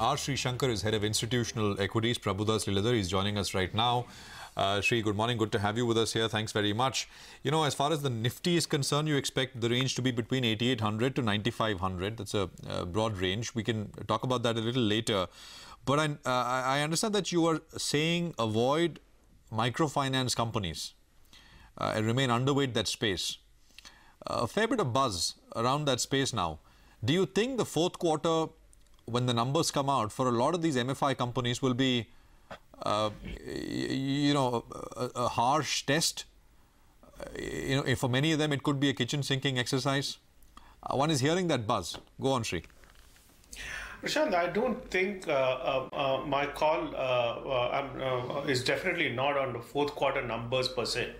R. Sreesankar is head of institutional equities. Prabhudas Leeladhar is joining us right now. Sri, good morning. Good to have you with us here. Thanks very much. You know, as far as the Nifty is concerned, you expect the range to be between 8,800 to 9,500. That's a broad range. We can talk about that a little later. But I understand that you are saying avoid microfinance companies and remain underweight that space. A fair bit of buzz around that space now. Do you think the fourth quarter, when the numbers come out, for a lot of these MFI companies will be, a harsh test? For many of them, it could be a kitchen sinking exercise. One is hearing that buzz. Go on, Sri. Prashant, I don't think my call is definitely not on the fourth quarter numbers per se.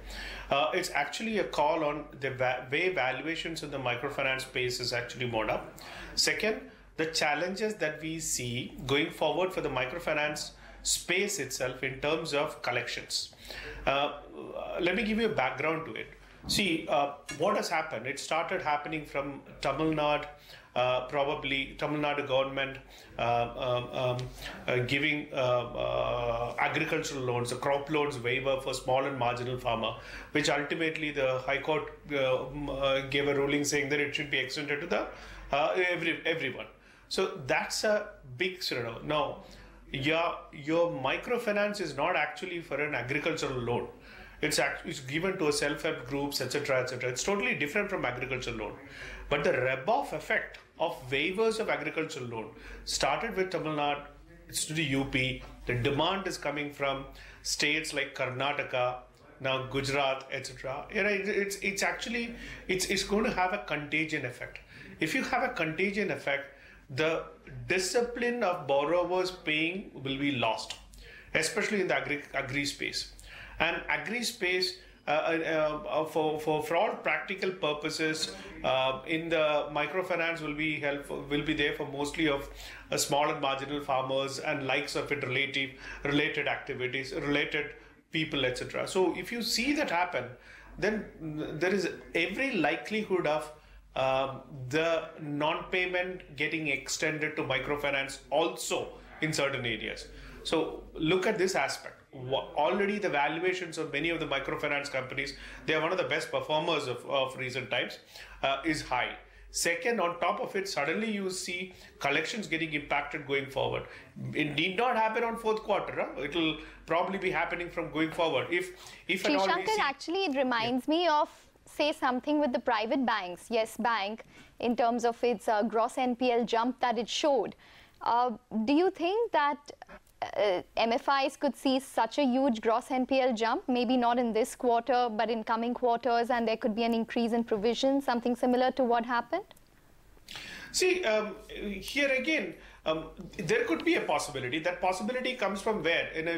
It's actually a call on the way valuations in the microfinance space is actually moved up. Second, the challenges that we see going forward for the microfinance space itself in terms of collections. Let me give you a background to it. See, what has happened? It started happening from Tamil Nadu. Probably Tamil Nadu government giving agricultural loans, the crop loans waiver for small and marginal farmer, which ultimately the High Court gave a ruling saying that it should be extended to the everyone. So that's a big scenario. Now, your microfinance is not actually for an agricultural loan. It's given to a self-help groups, etc., etc. It's totally different from agricultural loan. But the rub-off effect of waivers of agricultural loan started with Tamil Nadu, it's to the UP. The demand is coming from states like Karnataka, now Gujarat, etc. It's going to have a contagion effect. If you have a contagion effect, the discipline of borrowers paying will be lost, especially in the agri space. And agri space, for all practical purposes, in the microfinance will be there for mostly of small and marginal farmers and likes of it related activities, related people, etc. So if you see that happen, then there is every likelihood of the non-payment getting extended to microfinance also in certain areas. So look at this aspect. Already the valuations of many of the microfinance companies, they are one of the best performers of recent times, is high. Second, on top of it, suddenly you see collections getting impacted going forward. It need not happen on fourth quarter. It will probably be happening from going forward. If Sreesankar, actually it reminds me of, say, something with the private banks, Yes Bank, in terms of its gross NPL jump that it showed. Do you think that MFIs could see such a huge gross NPL jump, maybe not in this quarter, but in coming quarters, and there could be an increase in provision, something similar to what happened? See, here again, there could be a possibility. That possibility comes from where? And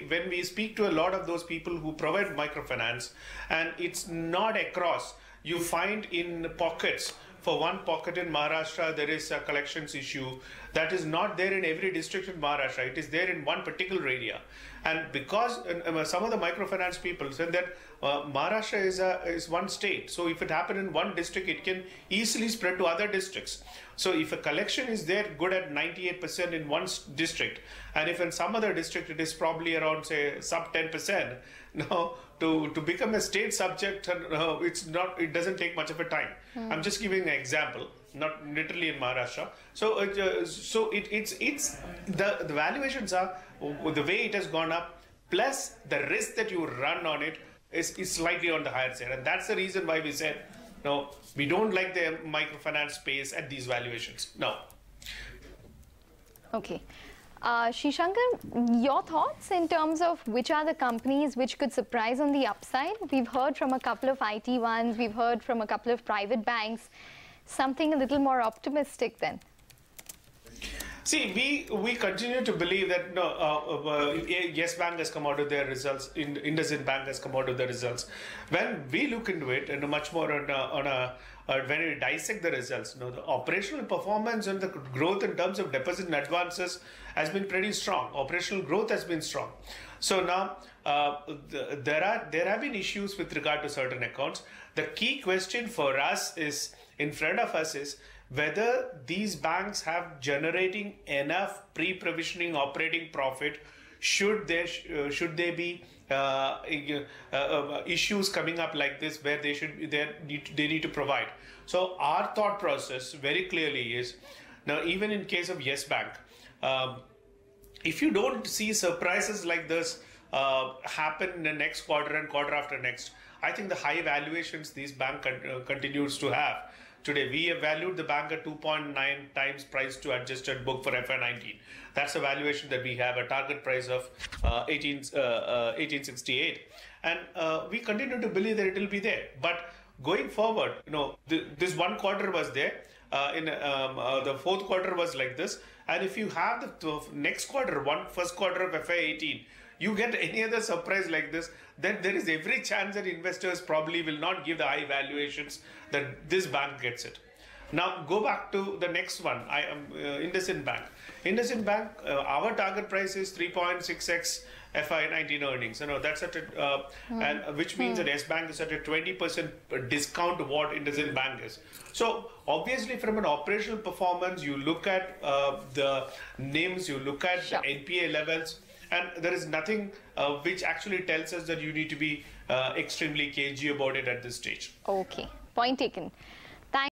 when we speak to a lot of those people who provide microfinance, and it's not across, you find in pockets. For one pocket in Maharashtra, there is a collections issue that is not there in every district in Maharashtra. It is there in one particular area. And because some of the microfinance people said that Maharashtra is one state. So if it happened in one district, it can easily spread to other districts. So if a collection is there good at 98% in one district, and if in some other district it is probably around, say, sub 10%, now to become a state subject, it doesn't take much of a time. I'm just giving an example, not literally in Maharashtra. So the valuations are the way it has gone up, plus the risk that you run on it is slightly on the higher side, and that's the reason why we said no, we don't like the microfinance space at these valuations. No. Okay. Sreesankar, your thoughts in terms of which are the companies which could surprise on the upside? We've heard from a couple of IT ones, we've heard from a couple of private banks, something a little more optimistic then. See, we continue to believe that Yes Bank has come out of their results, IndusInd Bank has come out of the results. When we look into it and much more when we dissect the results, the operational performance and the growth in terms of deposit and advances has been pretty strong. Operational growth has been strong. So now there have been issues with regard to certain accounts. The key question for us is, in front of us is, whether these banks have generating enough pre-provisioning operating profit. Should there be issues coming up like this where they need to provide? So our thought process very clearly is, now even in case of Yes Bank, if you don't see surprises like this happen in the next quarter and quarter after next, I think the high valuations this bank continues to have. Today, we have valued the bank at 2.9 times price to adjusted book for FY19. That's a valuation that we have, a target price of 1868. And we continue to believe that it will be there. But going forward, this one quarter was there. The fourth quarter was like this. And if you have the next quarter, first quarter of FY18, you get any other surprise like this, then there is every chance that investors probably will not give the high valuations that this bank gets it. Now go back to the next one. I am IndusInd Bank. IndusInd Bank, our target price is 3.6x FY19 earnings. That's at and which means that Yes Bank is at a 20% discount to what IndusInd Bank is. So obviously, from an operational performance, you look at the names, you look at the NPA levels. And there is nothing which actually tells us that you need to be extremely cagey about it at this stage. Okay, point taken.